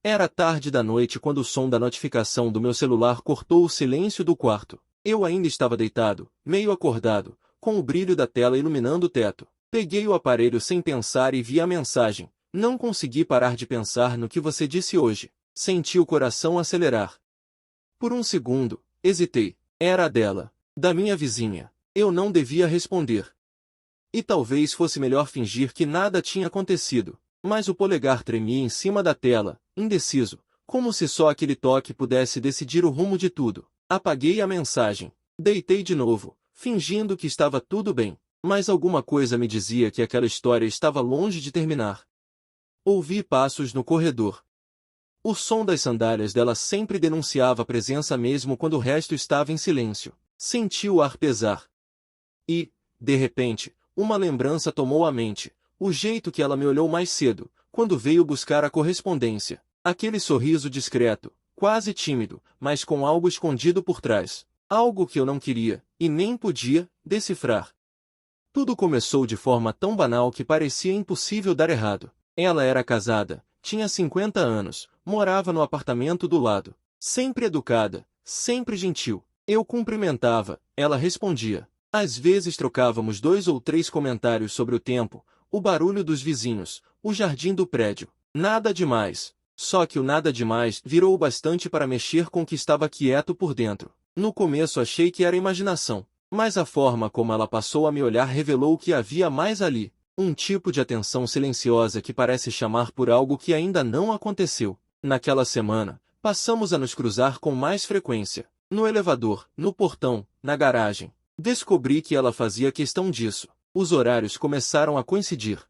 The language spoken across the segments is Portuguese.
Era tarde da noite quando o som da notificação do meu celular cortou o silêncio do quarto. Eu ainda estava deitado, meio acordado, com o brilho da tela iluminando o teto. Peguei o aparelho sem pensar e vi a mensagem. Não consegui parar de pensar no que você disse hoje. Senti o coração acelerar. Por um segundo, hesitei. Era a dela, da minha vizinha. Eu não devia responder. E talvez fosse melhor fingir que nada tinha acontecido. Mas o polegar tremia em cima da tela, indeciso, como se só aquele toque pudesse decidir o rumo de tudo. Apaguei a mensagem. Deitei de novo, fingindo que estava tudo bem. Mas alguma coisa me dizia que aquela história estava longe de terminar. Ouvi passos no corredor. O som das sandálias dela sempre denunciava a presença mesmo quando o resto estava em silêncio. Senti o ar pesar. E, de repente, uma lembrança tomou a mente. O jeito que ela me olhou mais cedo, quando veio buscar a correspondência. Aquele sorriso discreto, quase tímido, mas com algo escondido por trás. Algo que eu não queria, e nem podia, decifrar. Tudo começou de forma tão banal que parecia impossível dar errado. Ela era casada, tinha 50 anos, morava no apartamento do lado. Sempre educada, sempre gentil. Eu cumprimentava, ela respondia. Às vezes trocávamos 2 ou 3 comentários sobre o tempo, o barulho dos vizinhos, o jardim do prédio. Nada demais. Só que o nada demais virou o bastante para mexer com o que estava quieto por dentro. No começo achei que era imaginação, mas a forma como ela passou a me olhar revelou que havia mais ali. Um tipo de atenção silenciosa que parece chamar por algo que ainda não aconteceu. Naquela semana, passamos a nos cruzar com mais frequência. No elevador, no portão, na garagem. Descobri que ela fazia questão disso. Os horários começaram a coincidir.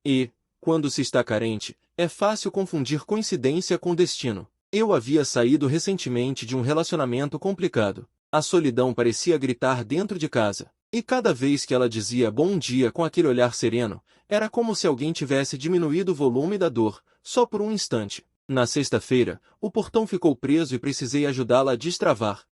E, quando se está carente, é fácil confundir coincidência com destino. Eu havia saído recentemente de um relacionamento complicado. A solidão parecia gritar dentro de casa. E cada vez que ela dizia bom dia com aquele olhar sereno, era como se alguém tivesse diminuído o volume da dor, só por um instante. Na sexta-feira, o portão ficou preso e precisei ajudá-la a destravar.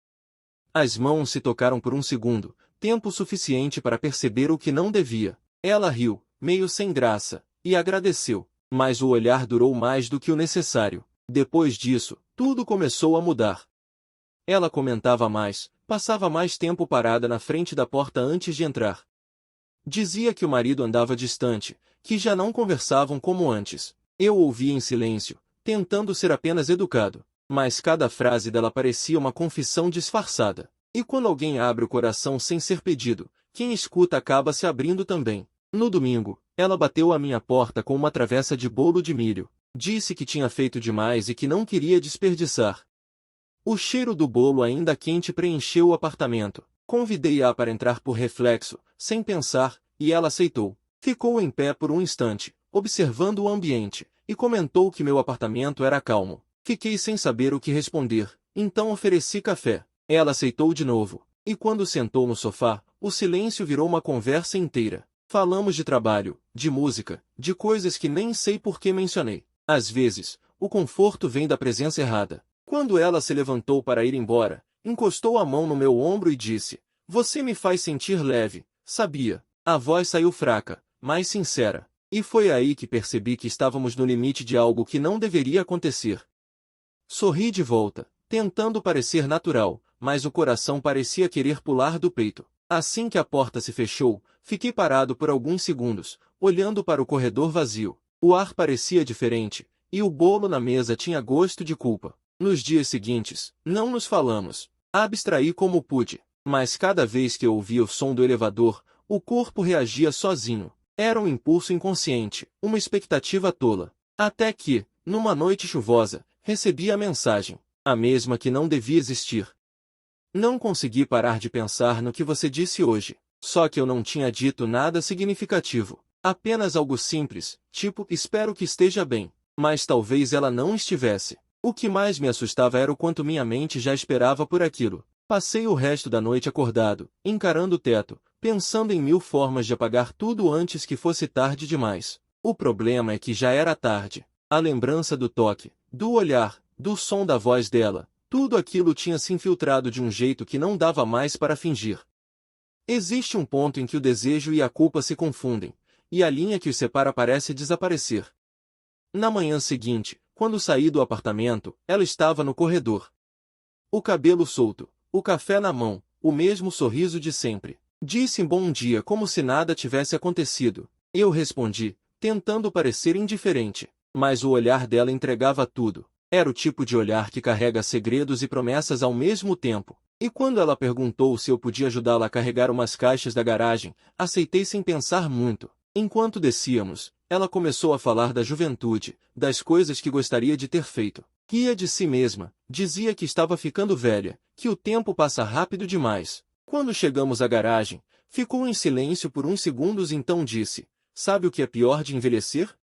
As mãos se tocaram por um segundo, tempo suficiente para perceber o que não devia. Ela riu, meio sem graça, e agradeceu. Mas o olhar durou mais do que o necessário. Depois disso, tudo começou a mudar. Ela comentava mais, passava mais tempo parada na frente da porta antes de entrar. Dizia que o marido andava distante, que já não conversavam como antes. Eu ouvia em silêncio, tentando ser apenas educado. Mas cada frase dela parecia uma confissão disfarçada. E quando alguém abre o coração sem ser pedido, quem escuta acaba se abrindo também. No domingo, ela bateu à minha porta com uma travessa de bolo de milho. Disse que tinha feito demais e que não queria desperdiçar. O cheiro do bolo ainda quente preencheu o apartamento. Convidei-a para entrar por reflexo, sem pensar, e ela aceitou. Ficou em pé por um instante, observando o ambiente, e comentou que meu apartamento era calmo. Fiquei sem saber o que responder, então ofereci café. Ela aceitou de novo, e quando sentou no sofá, o silêncio virou uma conversa inteira. Falamos de trabalho, de música, de coisas que nem sei por que mencionei. Às vezes, o conforto vem da presença errada. Quando ela se levantou para ir embora, encostou a mão no meu ombro e disse: "Você me faz sentir leve, sabia?" A voz saiu fraca, mas sincera. E foi aí que percebi que estávamos no limite de algo que não deveria acontecer. Sorri de volta, tentando parecer natural, mas o coração parecia querer pular do peito. Assim que a porta se fechou, fiquei parado por alguns segundos, olhando para o corredor vazio. O ar parecia diferente, e o bolo na mesa tinha gosto de culpa. Nos dias seguintes, não nos falamos. Abstraí como pude, mas cada vez que eu ouvia o som do elevador, o corpo reagia sozinho. Era um impulso inconsciente, uma expectativa tola. Até que, numa noite chuvosa, recebi a mensagem, a mesma que não devia existir. Não consegui parar de pensar no que você disse hoje. Só que eu não tinha dito nada significativo. Apenas algo simples, tipo, espero que esteja bem. Mas talvez ela não estivesse. O que mais me assustava era o quanto minha mente já esperava por aquilo. Passei o resto da noite acordado, encarando o teto, pensando em 1000 formas de apagar tudo antes que fosse tarde demais. O problema é que já era tarde. A lembrança do toque, do olhar, do som da voz dela, tudo aquilo tinha se infiltrado de um jeito que não dava mais para fingir. Existe um ponto em que o desejo e a culpa se confundem, e a linha que os separa parece desaparecer. Na manhã seguinte, Quando saí do apartamento, ela estava no corredor. O cabelo solto, o café na mão, o mesmo sorriso de sempre. Disse bom dia como se nada tivesse acontecido. Eu respondi, tentando parecer indiferente. Mas o olhar dela entregava tudo. Era o tipo de olhar que carrega segredos e promessas ao mesmo tempo. E quando ela perguntou se eu podia ajudá-la a carregar umas caixas da garagem, aceitei sem pensar muito. Enquanto descíamos, ela começou a falar da juventude, das coisas que gostaria de ter feito. Ria de si mesma, dizia que estava ficando velha, que o tempo passa rápido demais. Quando chegamos à garagem, ficou em silêncio por uns segundos e então disse, sabe o que é pior de envelhecer?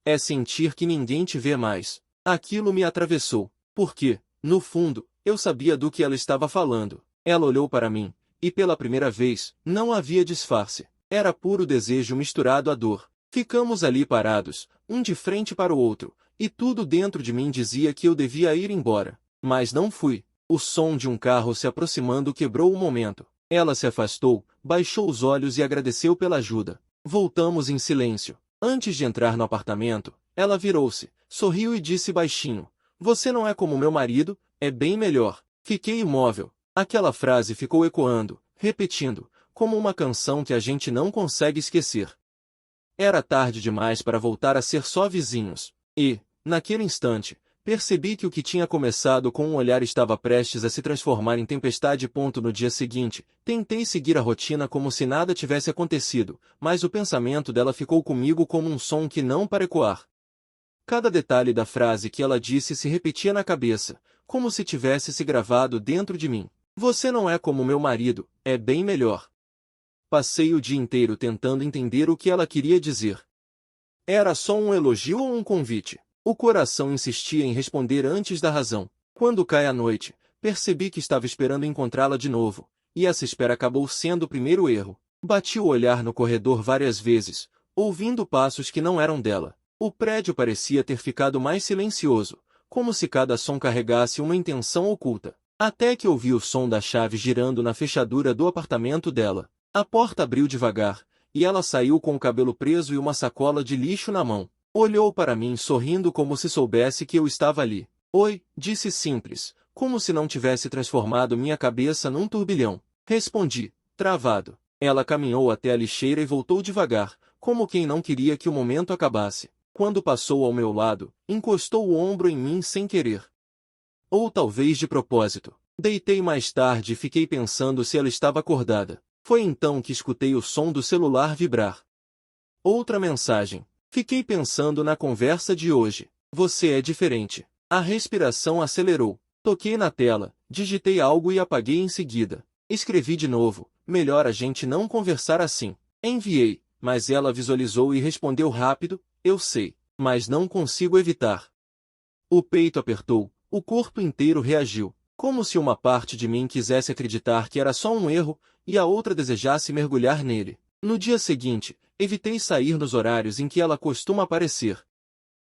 É sentir que ninguém te vê mais. Aquilo me atravessou, porque, no fundo, eu sabia do que ela estava falando. Ela olhou para mim, e pela primeira vez, não havia disfarce. Era puro desejo misturado à dor. Ficamos ali parados, um de frente para o outro, e tudo dentro de mim dizia que eu devia ir embora. Mas não fui. O som de um carro se aproximando quebrou o momento. Ela se afastou, baixou os olhos e agradeceu pela ajuda. Voltamos em silêncio. Antes de entrar no apartamento, ela virou-se, sorriu e disse baixinho, você não é como meu marido, é bem melhor. Fiquei imóvel. Aquela frase ficou ecoando, repetindo, como uma canção que a gente não consegue esquecer. Era tarde demais para voltar a ser só vizinhos. E, naquele instante, percebi que o que tinha começado com um olhar estava prestes a se transformar em tempestade. No dia seguinte, tentei seguir a rotina como se nada tivesse acontecido, mas o pensamento dela ficou comigo como um som que não para ecoar. Cada detalhe da frase que ela disse se repetia na cabeça, como se tivesse se gravado dentro de mim. Você não é como meu marido, é bem melhor. Passei o dia inteiro tentando entender o que ela queria dizer. Era só um elogio ou um convite? O coração insistia em responder antes da razão. Quando cai a noite, percebi que estava esperando encontrá-la de novo, e essa espera acabou sendo o primeiro erro. Bati o olhar no corredor várias vezes, ouvindo passos que não eram dela. O prédio parecia ter ficado mais silencioso, como se cada som carregasse uma intenção oculta. Até que ouvi o som da chave girando na fechadura do apartamento dela. A porta abriu devagar, e ela saiu com o cabelo preso e uma sacola de lixo na mão. Olhou para mim sorrindo como se soubesse que eu estava ali. Oi, disse simples, como se não tivesse transformado minha cabeça num turbilhão. Respondi, travado. Ela caminhou até a lixeira e voltou devagar, como quem não queria que o momento acabasse. Quando passou ao meu lado, encostou o ombro em mim sem querer. Ou talvez de propósito. Deitei mais tarde e fiquei pensando se ela estava acordada. Foi então que escutei o som do celular vibrar. Outra mensagem. Fiquei pensando na conversa de hoje. Você é diferente. A respiração acelerou. Toquei na tela, digitei algo e apaguei em seguida. Escrevi de novo. Melhor a gente não conversar assim. Enviei, mas ela visualizou e respondeu rápido. Eu sei, mas não consigo evitar. O peito apertou, o corpo inteiro reagiu, como se uma parte de mim quisesse acreditar que era só um erro, e a outra desejasse mergulhar nele. No dia seguinte, evitei sair nos horários em que ela costuma aparecer.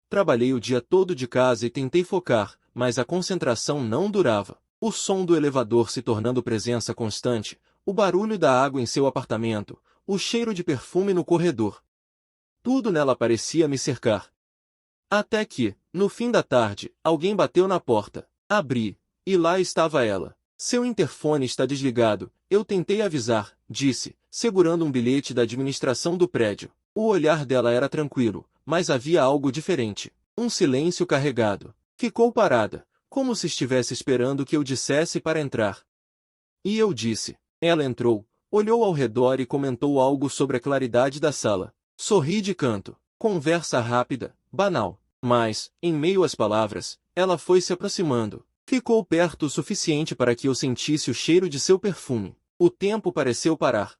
Trabalhei o dia todo de casa e tentei focar, mas a concentração não durava. O som do elevador se tornando presença constante, o barulho da água em seu apartamento, o cheiro de perfume no corredor. Tudo nela parecia me cercar. Até que, no fim da tarde, alguém bateu na porta. Abri, e lá estava ela. Seu interfone está desligado, eu tentei avisar, disse, segurando um bilhete da administração do prédio. O olhar dela era tranquilo, mas havia algo diferente. Um silêncio carregado. Ficou parada, como se estivesse esperando que eu dissesse para entrar. E eu disse. Ela entrou, olhou ao redor e comentou algo sobre a claridade da sala. Sorri de canto. Conversa rápida, banal. Mas, em meio às palavras, ela foi se aproximando. Ficou perto o suficiente para que eu sentisse o cheiro de seu perfume. O tempo pareceu parar.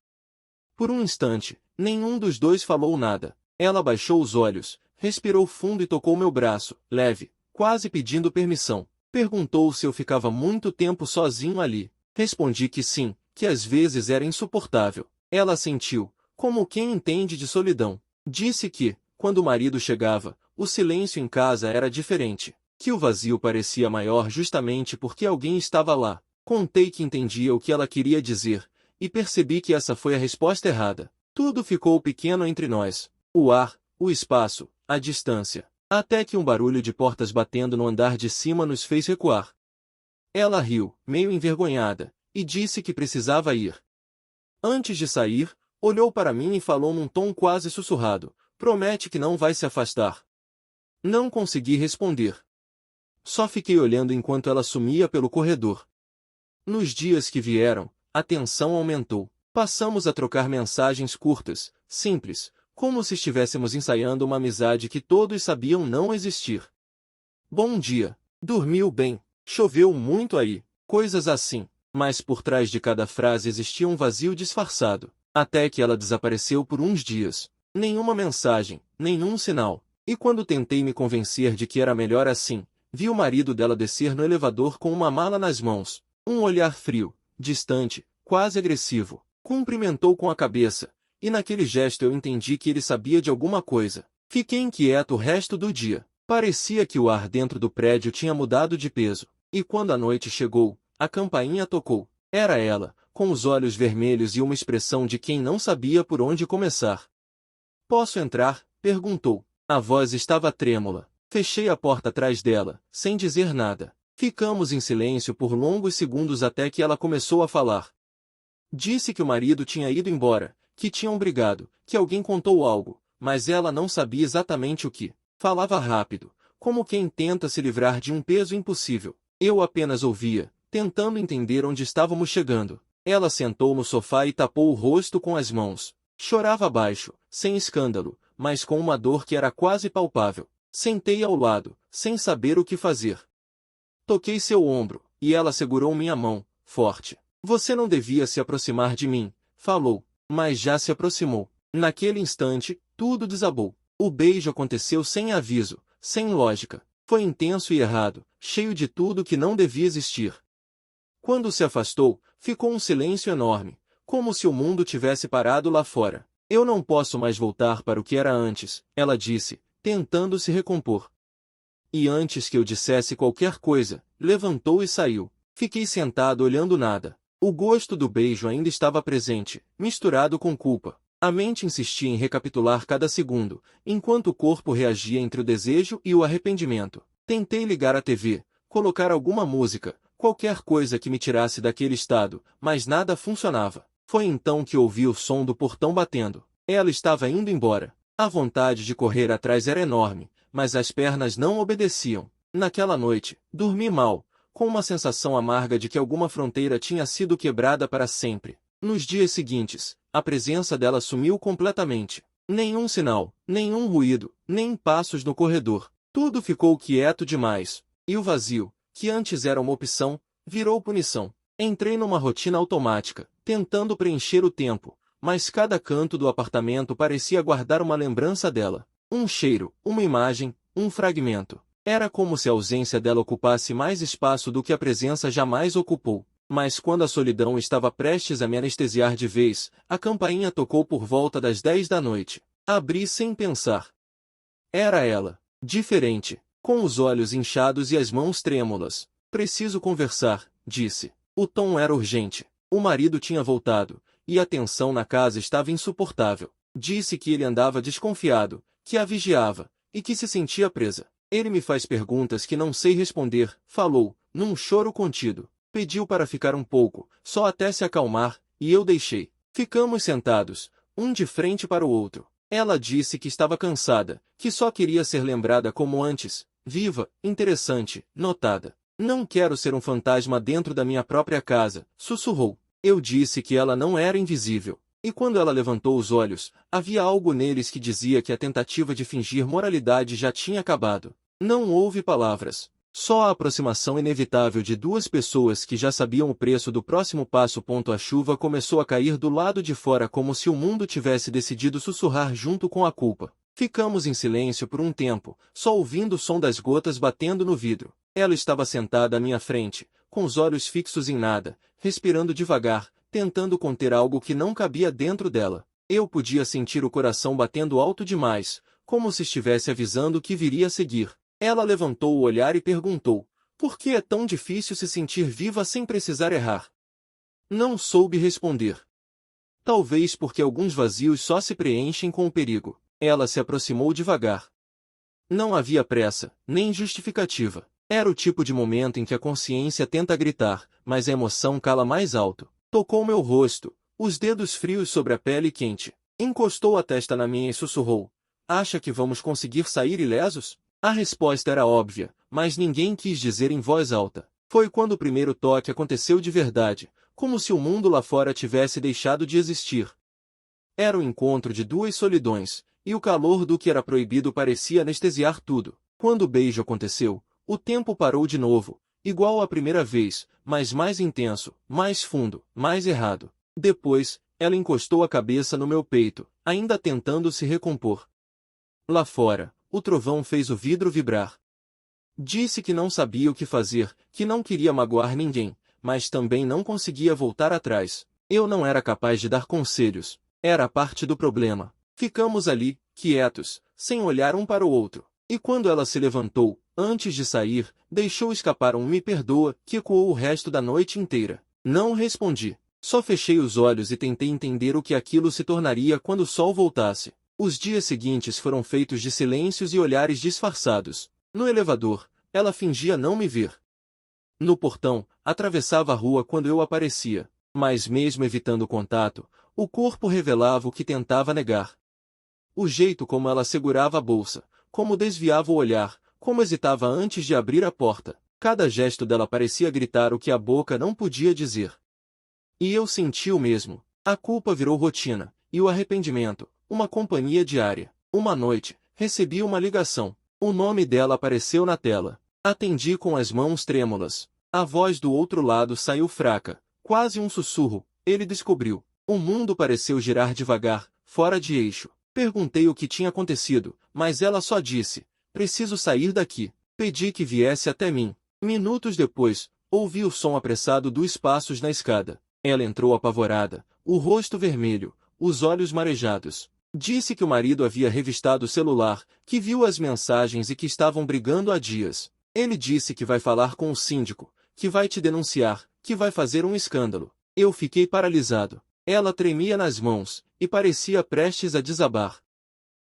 Por um instante, nenhum dos dois falou nada. Ela baixou os olhos, respirou fundo e tocou meu braço, leve, quase pedindo permissão. Perguntou se eu ficava muito tempo sozinho ali. Respondi que sim, que às vezes era insuportável. Ela sentiu, como quem entende de solidão. Disse que, quando o marido chegava, o silêncio em casa era diferente, que o vazio parecia maior justamente porque alguém estava lá. Contei que entendia o que ela queria dizer, e percebi que essa foi a resposta errada. Tudo ficou pequeno entre nós. O ar, o espaço, a distância. Até que um barulho de portas batendo no andar de cima nos fez recuar. Ela riu, meio envergonhada, e disse que precisava ir. Antes de sair, olhou para mim e falou num tom quase sussurrado: "Promete que não vai se afastar." Não consegui responder. Só fiquei olhando enquanto ela sumia pelo corredor. Nos dias que vieram, a tensão aumentou. Passamos a trocar mensagens curtas, simples, como se estivéssemos ensaiando uma amizade que todos sabiam não existir. "Bom dia. Dormiu bem? Choveu muito aí?" Coisas assim. Mas por trás de cada frase existia um vazio disfarçado. Até que ela desapareceu por uns dias. Nenhuma mensagem, nenhum sinal. E quando tentei me convencer de que era melhor assim, vi o marido dela descer no elevador com uma mala nas mãos. Um olhar frio, distante, quase agressivo. Cumprimentou com a cabeça, e naquele gesto eu entendi que ele sabia de alguma coisa. Fiquei inquieto o resto do dia. Parecia que o ar dentro do prédio tinha mudado de peso. E quando a noite chegou, a campainha tocou. Era ela, com os olhos vermelhos e uma expressão de quem não sabia por onde começar. "Posso entrar?" perguntou. A voz estava trêmula. Fechei a porta atrás dela, sem dizer nada. Ficamos em silêncio por longos segundos até que ela começou a falar. Disse que o marido tinha ido embora, que tinham brigado, que alguém contou algo, mas ela não sabia exatamente o que. Falava rápido, como quem tenta se livrar de um peso impossível. Eu apenas ouvia, tentando entender onde estávamos chegando. Ela sentou no sofá e tapou o rosto com as mãos. Chorava baixo, sem escândalo, mas com uma dor que era quase palpável. Sentei ao lado, sem saber o que fazer. Toquei seu ombro, e ela segurou minha mão, forte. "Você não devia se aproximar de mim", falou, mas já se aproximou. Naquele instante, tudo desabou. O beijo aconteceu sem aviso, sem lógica. Foi intenso e errado, cheio de tudo que não devia existir. Quando se afastou, ficou um silêncio enorme, como se o mundo tivesse parado lá fora. "Eu não posso mais voltar para o que era antes", ela disse, tentando se recompor. E antes que eu dissesse qualquer coisa, levantou e saiu. Fiquei sentado olhando nada. O gosto do beijo ainda estava presente, misturado com culpa. A mente insistia em recapitular cada segundo, enquanto o corpo reagia entre o desejo e o arrependimento. Tentei ligar a TV, colocar alguma música, qualquer coisa que me tirasse daquele estado, mas nada funcionava. Foi então que ouvi o som do portão batendo. Ela estava indo embora. A vontade de correr atrás era enorme, mas as pernas não obedeciam. Naquela noite, dormi mal, com uma sensação amarga de que alguma fronteira tinha sido quebrada para sempre. Nos dias seguintes, a presença dela sumiu completamente. Nenhum sinal, nenhum ruído, nem passos no corredor. Tudo ficou quieto demais. E o vazio, que antes era uma opção, virou punição. Entrei numa rotina automática, tentando preencher o tempo, mas cada canto do apartamento parecia guardar uma lembrança dela. Um cheiro, uma imagem, um fragmento. Era como se a ausência dela ocupasse mais espaço do que a presença jamais ocupou. Mas quando a solidão estava prestes a me anestesiar de vez, a campainha tocou por volta das 10 da noite. Abri sem pensar. Era ela, diferente, com os olhos inchados e as mãos trêmulas. "Preciso conversar", disse. O tom era urgente. O marido tinha voltado, e a tensão na casa estava insuportável. Disse que ele andava desconfiado, que a vigiava, e que se sentia presa. "Ele me faz perguntas que não sei responder", falou, num choro contido. Pediu para ficar um pouco, só até se acalmar, e eu deixei. Ficamos sentados, um de frente para o outro. Ela disse que estava cansada, que só queria ser lembrada como antes, viva, interessante, notada. "Não quero ser um fantasma dentro da minha própria casa", sussurrou. Eu disse que ela não era invisível. E quando ela levantou os olhos, havia algo neles que dizia que a tentativa de fingir moralidade já tinha acabado. Não houve palavras. Só a aproximação inevitável de duas pessoas que já sabiam o preço do próximo passo. A chuva começou a cair do lado de fora como se o mundo tivesse decidido sussurrar junto com a culpa. Ficamos em silêncio por um tempo, só ouvindo o som das gotas batendo no vidro. Ela estava sentada à minha frente, com os olhos fixos em nada, respirando devagar, tentando conter algo que não cabia dentro dela. Eu podia sentir o coração batendo alto demais, como se estivesse avisando o que viria a seguir. Ela levantou o olhar e perguntou: "Por que é tão difícil se sentir viva sem precisar errar?" Não soube responder. Talvez porque alguns vazios só se preenchem com o perigo. Ela se aproximou devagar. Não havia pressa, nem justificativa. Era o tipo de momento em que a consciência tenta gritar, mas a emoção cala mais alto. Tocou meu rosto, os dedos frios sobre a pele quente. Encostou a testa na minha e sussurrou: "Acha que vamos conseguir sair ilesos?" A resposta era óbvia, mas ninguém quis dizer em voz alta. Foi quando o primeiro toque aconteceu de verdade, como se o mundo lá fora tivesse deixado de existir. Era o encontro de duas solidões, e o calor do que era proibido parecia anestesiar tudo. Quando o beijo aconteceu, o tempo parou de novo, igual à primeira vez, mas mais intenso, mais fundo, mais errado. Depois, ela encostou a cabeça no meu peito, ainda tentando se recompor. Lá fora, o trovão fez o vidro vibrar. Disse que não sabia o que fazer, que não queria magoar ninguém, mas também não conseguia voltar atrás. Eu não era capaz de dar conselhos. Era parte do problema. Ficamos ali, quietos, sem olhar um para o outro. E quando ela se levantou, antes de sair, deixou escapar um "me perdoa" que ecoou o resto da noite inteira. Não respondi. Só fechei os olhos e tentei entender o que aquilo se tornaria quando o sol voltasse. Os dias seguintes foram feitos de silêncios e olhares disfarçados. No elevador, ela fingia não me ver. No portão, atravessava a rua quando eu aparecia. Mas mesmo evitando o contato, o corpo revelava o que tentava negar. O jeito como ela segurava a bolsa, como desviava o olhar, como hesitava antes de abrir a porta. Cada gesto dela parecia gritar o que a boca não podia dizer. E eu senti o mesmo. A culpa virou rotina, e o arrependimento, uma companhia diária. Uma noite, recebi uma ligação. O nome dela apareceu na tela. Atendi com as mãos trêmulas. A voz do outro lado saiu fraca, quase um sussurro. Ele descobriu. O mundo pareceu girar devagar, fora de eixo. Perguntei o que tinha acontecido, mas ela só disse: "Preciso sair daqui." Pedi que viesse até mim. Minutos depois, ouvi o som apressado dos passos na escada. Ela entrou apavorada, o rosto vermelho, os olhos marejados. Disse que o marido havia revistado o celular, que viu as mensagens e que estavam brigando há dias. Ele disse que vai falar com o síndico, que vai te denunciar, que vai fazer um escândalo. Eu fiquei paralisado. Ela tremia nas mãos, e parecia prestes a desabar.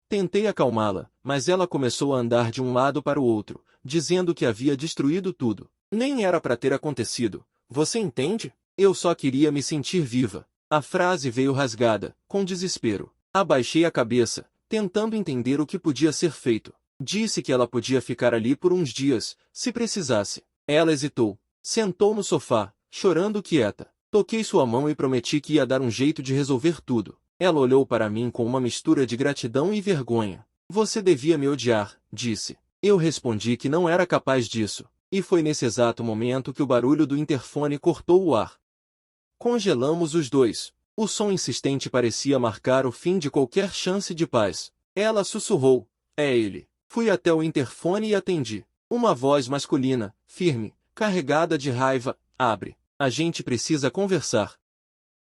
Tentei acalmá-la, mas ela começou a andar de um lado para o outro, dizendo que havia destruído tudo. Nem era para ter acontecido. Você entende? Eu só queria me sentir viva. A frase veio rasgada, com desespero. Abaixei a cabeça, tentando entender o que podia ser feito. Disse que ela podia ficar ali por uns dias, se precisasse. Ela hesitou. Sentou no sofá, chorando quieta. Toquei sua mão e prometi que ia dar um jeito de resolver tudo. Ela olhou para mim com uma mistura de gratidão e vergonha. Você devia me odiar, disse. Eu respondi que não era capaz disso. E foi nesse exato momento que o barulho do interfone cortou o ar. Congelamos os dois. O som insistente parecia marcar o fim de qualquer chance de paz. Ela sussurrou: "É ele." Fui até o interfone e atendi. Uma voz masculina, firme, carregada de raiva: "Abre. A gente precisa conversar."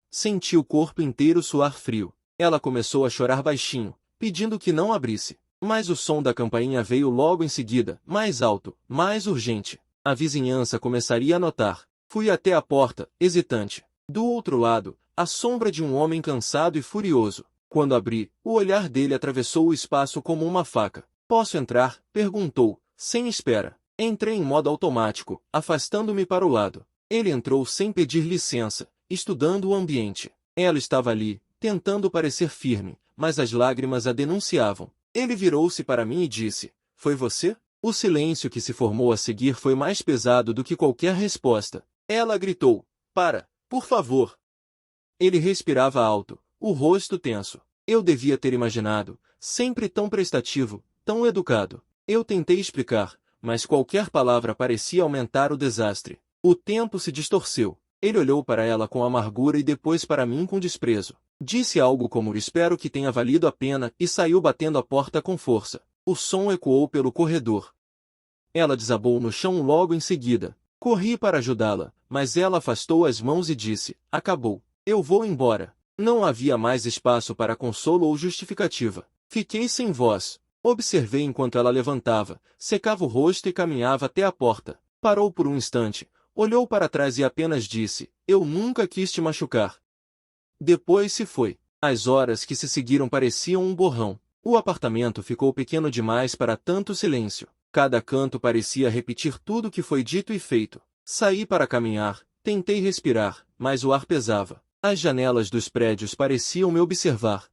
Senti o corpo inteiro suar frio. Ela começou a chorar baixinho, pedindo que não abrisse. Mas o som da campainha veio logo em seguida, mais alto, mais urgente. A vizinhança começaria a notar. Fui até a porta, hesitante. Do outro lado, a sombra de um homem cansado e furioso. Quando abri, o olhar dele atravessou o espaço como uma faca. "Posso entrar?" perguntou, sem espera. Entrei em modo automático, afastando-me para o lado. Ele entrou sem pedir licença, estudando o ambiente. Ela estava ali, tentando parecer firme, mas as lágrimas a denunciavam. Ele virou-se para mim e disse: "Foi você?" O silêncio que se formou a seguir foi mais pesado do que qualquer resposta. Ela gritou: "Para, por favor." Ele respirava alto, o rosto tenso. Eu devia ter imaginado, sempre tão prestativo, tão educado. Eu tentei explicar, mas qualquer palavra parecia aumentar o desastre. O tempo se distorceu. Ele olhou para ela com amargura e depois para mim com desprezo. Disse algo como "espero que tenha valido a pena" e saiu batendo a porta com força. O som ecoou pelo corredor. Ela desabou no chão logo em seguida. Corri para ajudá-la, mas ela afastou as mãos e disse: "Acabou. Eu vou embora." Não havia mais espaço para consolo ou justificativa. Fiquei sem voz. Observei enquanto ela levantava, secava o rosto e caminhava até a porta. Parou por um instante, olhou para trás e apenas disse: "Eu nunca quis te machucar." Depois se foi. As horas que se seguiram pareciam um borrão. O apartamento ficou pequeno demais para tanto silêncio. Cada canto parecia repetir tudo que foi dito e feito. Saí para caminhar, tentei respirar, mas o ar pesava. As janelas dos prédios pareciam me observar.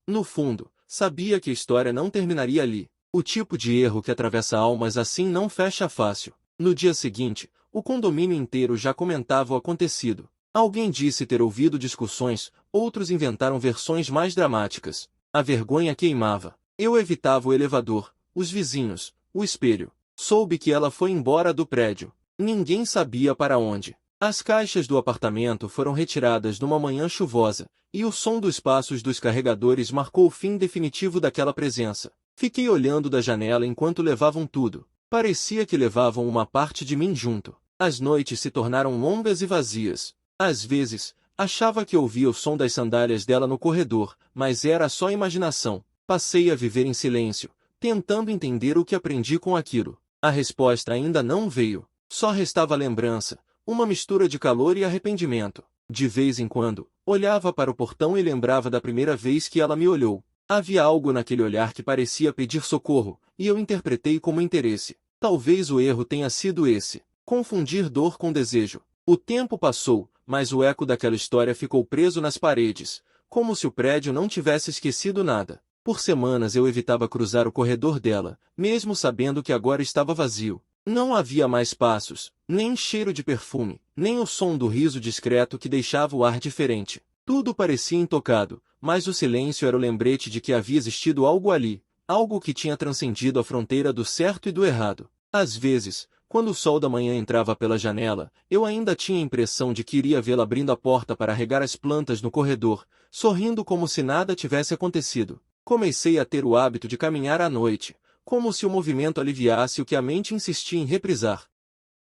No fundo, sabia que a história não terminaria ali. O tipo de erro que atravessa almas assim não fecha fácil. No dia seguinte, o condomínio inteiro já comentava o acontecido. Alguém disse ter ouvido discussões, outros inventaram versões mais dramáticas. A vergonha queimava. Eu evitava o elevador, os vizinhos, o espelho. Soube que ela foi embora do prédio. Ninguém sabia para onde. As caixas do apartamento foram retiradas numa manhã chuvosa, e o som dos passos dos carregadores marcou o fim definitivo daquela presença. Fiquei olhando da janela enquanto levavam tudo. Parecia que levavam uma parte de mim junto. As noites se tornaram longas e vazias. Às vezes, achava que ouvia o som das sandálias dela no corredor, mas era só imaginação. Passei a viver em silêncio, tentando entender o que aprendi com aquilo. A resposta ainda não veio. Só restava a lembrança, uma mistura de calor e arrependimento. De vez em quando, olhava para o portão e lembrava da primeira vez que ela me olhou. Havia algo naquele olhar que parecia pedir socorro, e eu interpretei como interesse. Talvez o erro tenha sido esse: confundir dor com desejo. O tempo passou, mas o eco daquela história ficou preso nas paredes, como se o prédio não tivesse esquecido nada. Por semanas eu evitava cruzar o corredor dela, mesmo sabendo que agora estava vazio. Não havia mais passos, nem cheiro de perfume, nem o som do riso discreto que deixava o ar diferente. Tudo parecia intocado, mas o silêncio era o lembrete de que havia existido algo ali, algo que tinha transcendido a fronteira do certo e do errado. Às vezes, quando o sol da manhã entrava pela janela, eu ainda tinha a impressão de que iria vê-la abrindo a porta para regar as plantas no corredor, sorrindo como se nada tivesse acontecido. Comecei a ter o hábito de caminhar à noite, como se o movimento aliviasse o que a mente insistia em reprisar.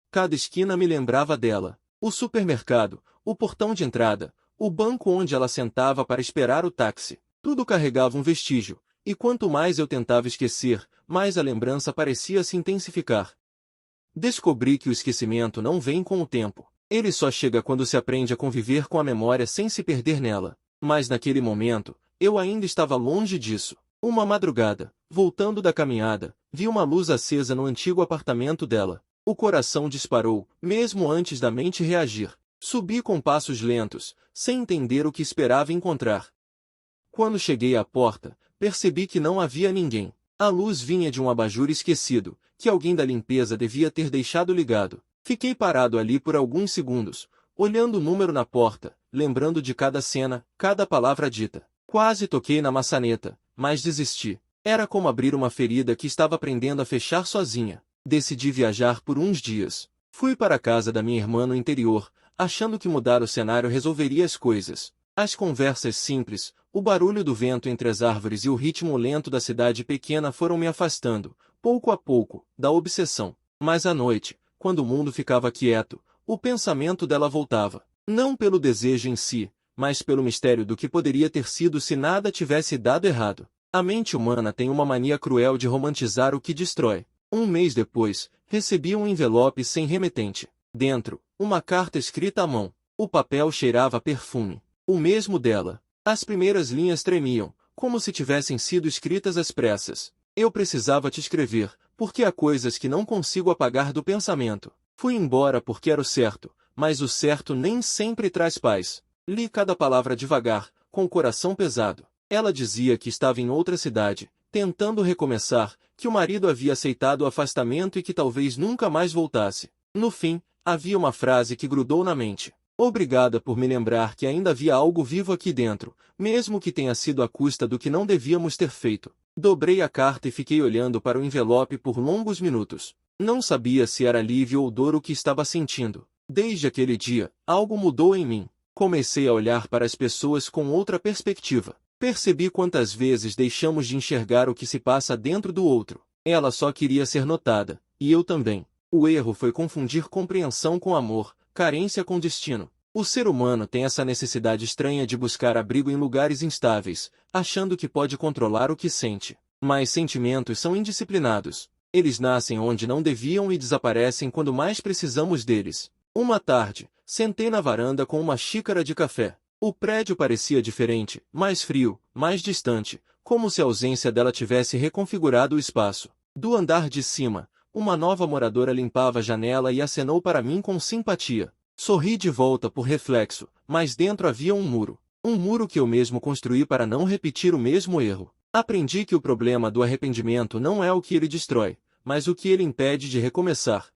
Cada esquina me lembrava dela. O supermercado, o portão de entrada, o banco onde ela sentava para esperar o táxi. Tudo carregava um vestígio, e quanto mais eu tentava esquecer, mais a lembrança parecia se intensificar. Descobri que o esquecimento não vem com o tempo. Ele só chega quando se aprende a conviver com a memória sem se perder nela. Mas naquele momento, eu ainda estava longe disso. Uma madrugada, voltando da caminhada, vi uma luz acesa no antigo apartamento dela. O coração disparou, mesmo antes da mente reagir. Subi com passos lentos, sem entender o que esperava encontrar. Quando cheguei à porta, percebi que não havia ninguém. A luz vinha de um abajur esquecido, que alguém da limpeza devia ter deixado ligado. Fiquei parado ali por alguns segundos, olhando o número na porta, lembrando de cada cena, cada palavra dita. Quase toquei na maçaneta, mas desisti. Era como abrir uma ferida que estava aprendendo a fechar sozinha. Decidi viajar por uns dias. Fui para a casa da minha irmã no interior, achando que mudar o cenário resolveria as coisas. As conversas simples, o barulho do vento entre as árvores e o ritmo lento da cidade pequena foram me afastando, pouco a pouco, da obsessão. Mas à noite, quando o mundo ficava quieto, o pensamento dela voltava. Não pelo desejo em si, mas pelo mistério do que poderia ter sido se nada tivesse dado errado. A mente humana tem uma mania cruel de romantizar o que destrói. Um mês depois, recebi um envelope sem remetente. Dentro, uma carta escrita à mão. O papel cheirava a perfume. O mesmo dela. As primeiras linhas tremiam, como se tivessem sido escritas às pressas. Eu precisava te escrever, porque há coisas que não consigo apagar do pensamento. Fui embora porque era o certo, mas o certo nem sempre traz paz. Li cada palavra devagar, com o coração pesado. Ela dizia que estava em outra cidade, tentando recomeçar, que o marido havia aceitado o afastamento e que talvez nunca mais voltasse. No fim, havia uma frase que grudou na mente. Obrigada por me lembrar que ainda havia algo vivo aqui dentro, mesmo que tenha sido à custa do que não devíamos ter feito. Dobrei a carta e fiquei olhando para o envelope por longos minutos. Não sabia se era alívio ou dor o que estava sentindo. Desde aquele dia, algo mudou em mim. Comecei a olhar para as pessoas com outra perspectiva. Percebi quantas vezes deixamos de enxergar o que se passa dentro do outro. Ela só queria ser notada, e eu também. O erro foi confundir compreensão com amor, carência com destino. O ser humano tem essa necessidade estranha de buscar abrigo em lugares instáveis, achando que pode controlar o que sente. Mas sentimentos são indisciplinados. Eles nascem onde não deviam e desaparecem quando mais precisamos deles. Uma tarde, sentei na varanda com uma xícara de café. O prédio parecia diferente, mais frio, mais distante, como se a ausência dela tivesse reconfigurado o espaço. Do andar de cima, uma nova moradora limpava a janela e acenou para mim com simpatia. Sorri de volta por reflexo, mas dentro havia um muro. Um muro que eu mesmo construí para não repetir o mesmo erro. Aprendi que o problema do arrependimento não é o que ele destrói, mas o que ele impede de recomeçar.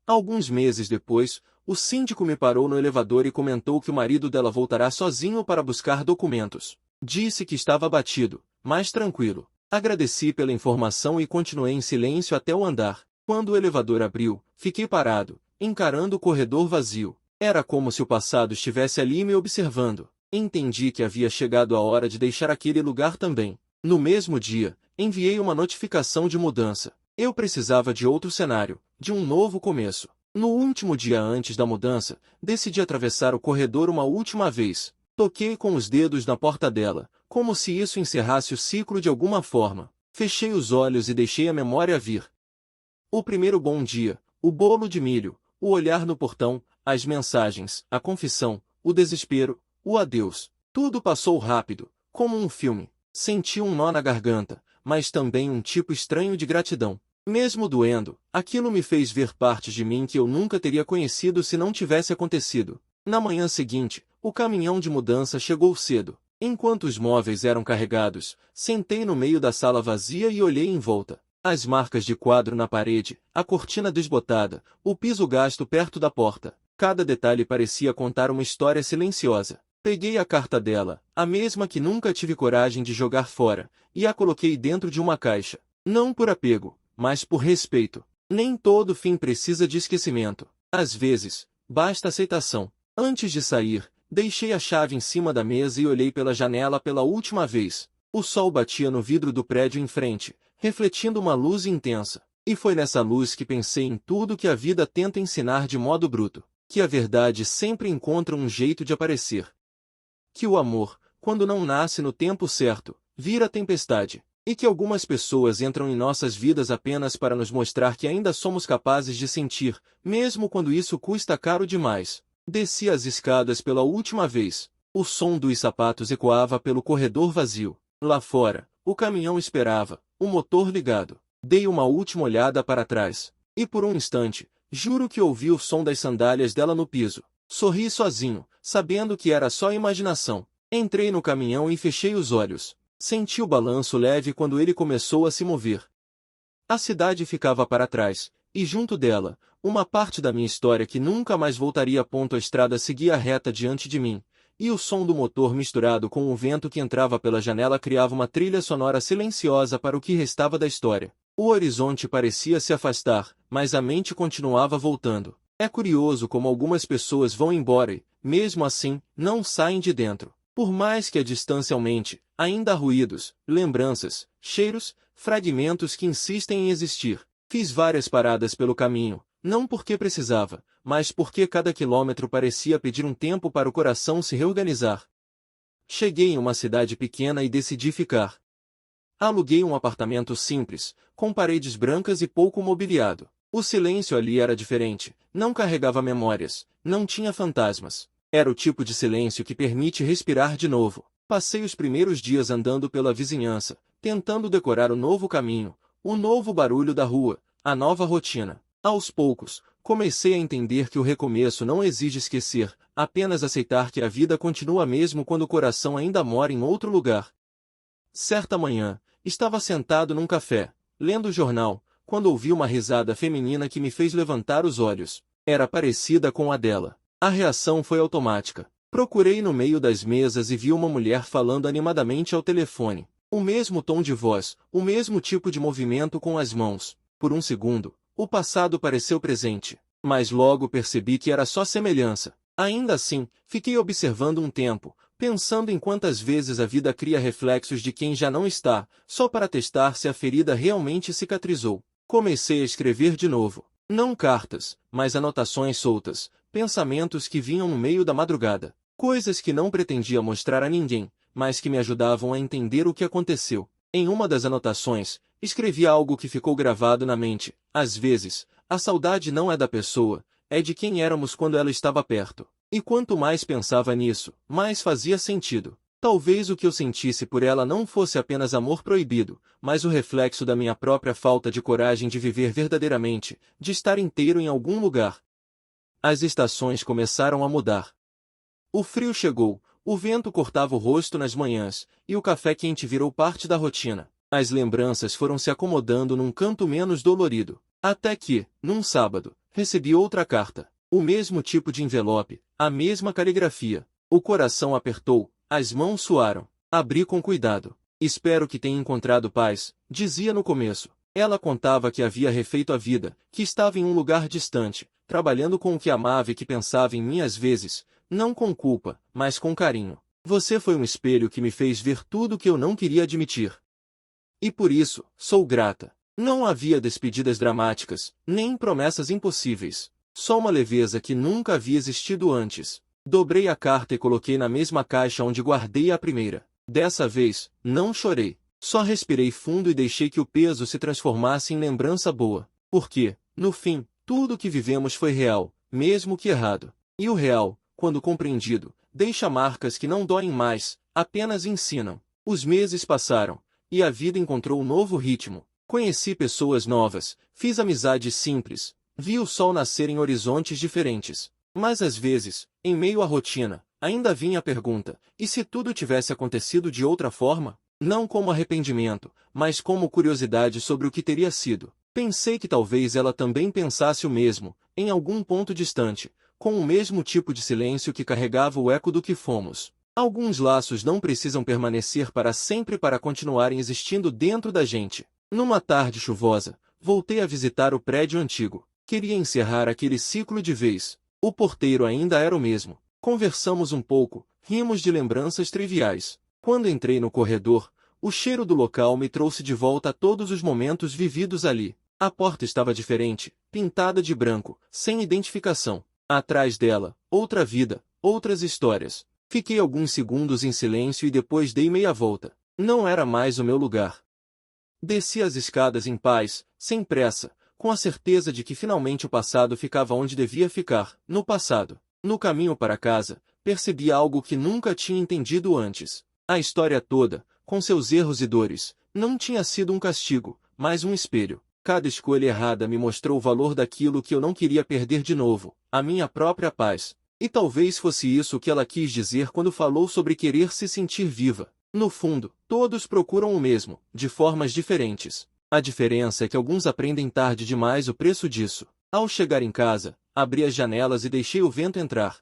Alguns meses depois, o síndico me parou no elevador e comentou que o marido dela voltará sozinho para buscar documentos. Disse que estava abatido, mas tranquilo. Agradeci pela informação e continuei em silêncio até o andar. Quando o elevador abriu, fiquei parado, encarando o corredor vazio. Era como se o passado estivesse ali me observando. Entendi que havia chegado a hora de deixar aquele lugar também. No mesmo dia, enviei uma notificação de mudança. Eu precisava de outro cenário, de um novo começo. No último dia antes da mudança, decidi atravessar o corredor uma última vez. Toquei com os dedos na porta dela, como se isso encerrasse o ciclo de alguma forma. Fechei os olhos e deixei a memória vir. O primeiro bom dia, o bolo de milho, o olhar no portão, as mensagens, a confissão, o desespero, o adeus. Tudo passou rápido, como um filme. Senti um nó na garganta, mas também um tipo estranho de gratidão. Mesmo doendo, aquilo me fez ver partes de mim que eu nunca teria conhecido se não tivesse acontecido. Na manhã seguinte, o caminhão de mudança chegou cedo. Enquanto os móveis eram carregados, sentei no meio da sala vazia e olhei em volta. As marcas de quadro na parede, a cortina desbotada, o piso gasto perto da porta. Cada detalhe parecia contar uma história silenciosa. Peguei a carta dela, a mesma que nunca tive coragem de jogar fora, e a coloquei dentro de uma caixa. Não por apego, mas por respeito. Nem todo fim precisa de esquecimento. Às vezes, basta aceitação. Antes de sair, deixei a chave em cima da mesa e olhei pela janela pela última vez. O sol batia no vidro do prédio em frente, refletindo uma luz intensa. E foi nessa luz que pensei em tudo que a vida tenta ensinar de modo bruto. Que a verdade sempre encontra um jeito de aparecer. Que o amor, quando não nasce no tempo certo, vira tempestade. E que algumas pessoas entram em nossas vidas apenas para nos mostrar que ainda somos capazes de sentir, mesmo quando isso custa caro demais. Desci as escadas pela última vez. O som dos sapatos ecoava pelo corredor vazio. Lá fora, o caminhão esperava, o motor ligado. Dei uma última olhada para trás. E por um instante, juro que ouvi o som das sandálias dela no piso. Sorri sozinho, sabendo que era só imaginação. Entrei no caminhão e fechei os olhos. Senti o balanço leve quando ele começou a se mover. A cidade ficava para trás, e junto dela, uma parte da minha história que nunca mais voltaria. A estrada seguia reta diante de mim, e o som do motor misturado com o vento que entrava pela janela criava uma trilha sonora silenciosa para o que restava da história. O horizonte parecia se afastar, mas a mente continuava voltando. É curioso como algumas pessoas vão embora e, mesmo assim, não saem de dentro. Por mais que a distância aumente, ainda há ruídos, lembranças, cheiros, fragmentos que insistem em existir. Fiz várias paradas pelo caminho, não porque precisava, mas porque cada quilômetro parecia pedir um tempo para o coração se reorganizar. Cheguei em uma cidade pequena e decidi ficar. Aluguei um apartamento simples, com paredes brancas e pouco mobiliado. O silêncio ali era diferente, não carregava memórias, não tinha fantasmas. Era o tipo de silêncio que permite respirar de novo. Passei os primeiros dias andando pela vizinhança, tentando decorar o novo caminho, o novo barulho da rua, a nova rotina. Aos poucos, comecei a entender que o recomeço não exige esquecer, apenas aceitar que a vida continua mesmo quando o coração ainda mora em outro lugar. Certa manhã, estava sentado num café, lendo o jornal, quando ouvi uma risada feminina que me fez levantar os olhos. Era parecida com a dela. A reação foi automática. Procurei no meio das mesas e vi uma mulher falando animadamente ao telefone. O mesmo tom de voz, o mesmo tipo de movimento com as mãos. Por um segundo, o passado pareceu presente, mas logo percebi que era só semelhança. Ainda assim, fiquei observando um tempo, pensando em quantas vezes a vida cria reflexos de quem já não está, só para testar se a ferida realmente cicatrizou. Comecei a escrever de novo. Não cartas, mas anotações soltas, pensamentos que vinham no meio da madrugada. Coisas que não pretendia mostrar a ninguém, mas que me ajudavam a entender o que aconteceu. Em uma das anotações, escrevi algo que ficou gravado na mente. Às vezes, a saudade não é da pessoa, é de quem éramos quando ela estava perto. E quanto mais pensava nisso, mais fazia sentido. Talvez o que eu sentisse por ela não fosse apenas amor proibido, mas o reflexo da minha própria falta de coragem de viver verdadeiramente, de estar inteiro em algum lugar. As estações começaram a mudar. O frio chegou, o vento cortava o rosto nas manhãs, e o café quente virou parte da rotina. As lembranças foram se acomodando num canto menos dolorido. Até que, num sábado, recebi outra carta. O mesmo tipo de envelope, a mesma caligrafia. O coração apertou, as mãos suaram. Abri com cuidado. Espero que tenha encontrado paz, dizia no começo. Ela contava que havia refeito a vida, que estava em um lugar distante, trabalhando com o que amava e que pensava em mim às vezes, não com culpa, mas com carinho. Você foi um espelho que me fez ver tudo o que eu não queria admitir. E por isso, sou grata. Não havia despedidas dramáticas, nem promessas impossíveis. Só uma leveza que nunca havia existido antes. Dobrei a carta e coloquei na mesma caixa onde guardei a primeira. Dessa vez, não chorei. Só respirei fundo e deixei que o peso se transformasse em lembrança boa. Porque, no fim, tudo o que vivemos foi real, mesmo que errado. E o real, quando compreendido, deixa marcas que não doem mais, apenas ensinam. Os meses passaram, e a vida encontrou um novo ritmo. Conheci pessoas novas, fiz amizades simples, vi o sol nascer em horizontes diferentes. Mas às vezes, em meio à rotina, ainda vinha a pergunta, e se tudo tivesse acontecido de outra forma? Não como arrependimento, mas como curiosidade sobre o que teria sido. Pensei que talvez ela também pensasse o mesmo, em algum ponto distante, com o mesmo tipo de silêncio que carregava o eco do que fomos. Alguns laços não precisam permanecer para sempre para continuarem existindo dentro da gente. Numa tarde chuvosa, voltei a visitar o prédio antigo. Queria encerrar aquele ciclo de vez. O porteiro ainda era o mesmo. Conversamos um pouco, rimos de lembranças triviais. Quando entrei no corredor, o cheiro do local me trouxe de volta a todos os momentos vividos ali. A porta estava diferente, pintada de branco, sem identificação. Atrás dela, outra vida, outras histórias. Fiquei alguns segundos em silêncio e depois dei meia volta. Não era mais o meu lugar. Desci as escadas em paz, sem pressa, com a certeza de que finalmente o passado ficava onde devia ficar, no passado. No caminho para casa, percebi algo que nunca tinha entendido antes. A história toda, com seus erros e dores, não tinha sido um castigo, mas um espelho. Cada escolha errada me mostrou o valor daquilo que eu não queria perder de novo, a minha própria paz. E talvez fosse isso que ela quis dizer quando falou sobre querer se sentir viva. No fundo, todos procuram o mesmo, de formas diferentes. A diferença é que alguns aprendem tarde demais o preço disso. Ao chegar em casa, abri as janelas e deixei o vento entrar.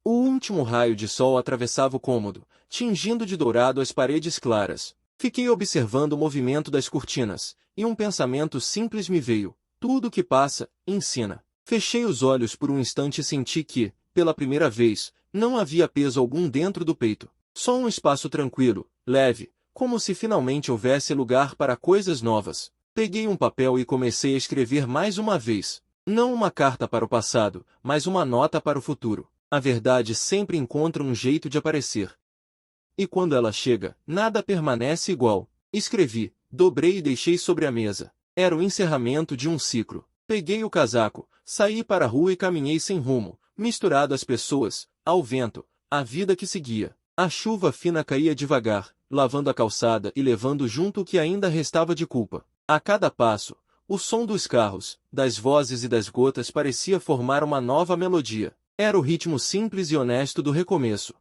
O último raio de sol atravessava o cômodo, tingindo de dourado as paredes claras. Fiquei observando o movimento das cortinas, e um pensamento simples me veio. Tudo que passa, ensina. Fechei os olhos por um instante e senti que, pela primeira vez, não havia peso algum dentro do peito. Só um espaço tranquilo, leve, como se finalmente houvesse lugar para coisas novas. Peguei um papel e comecei a escrever mais uma vez. Não uma carta para o passado, mas uma nota para o futuro. A verdade sempre encontra um jeito de aparecer. E quando ela chega, nada permanece igual. Escrevi, dobrei e deixei sobre a mesa. Era o encerramento de um ciclo. Peguei o casaco, saí para a rua e caminhei sem rumo, misturado às pessoas, ao vento, à vida que seguia. A chuva fina caía devagar, lavando a calçada e levando junto o que ainda restava de culpa. A cada passo, o som dos carros, das vozes e das gotas parecia formar uma nova melodia. Era o ritmo simples e honesto do recomeço.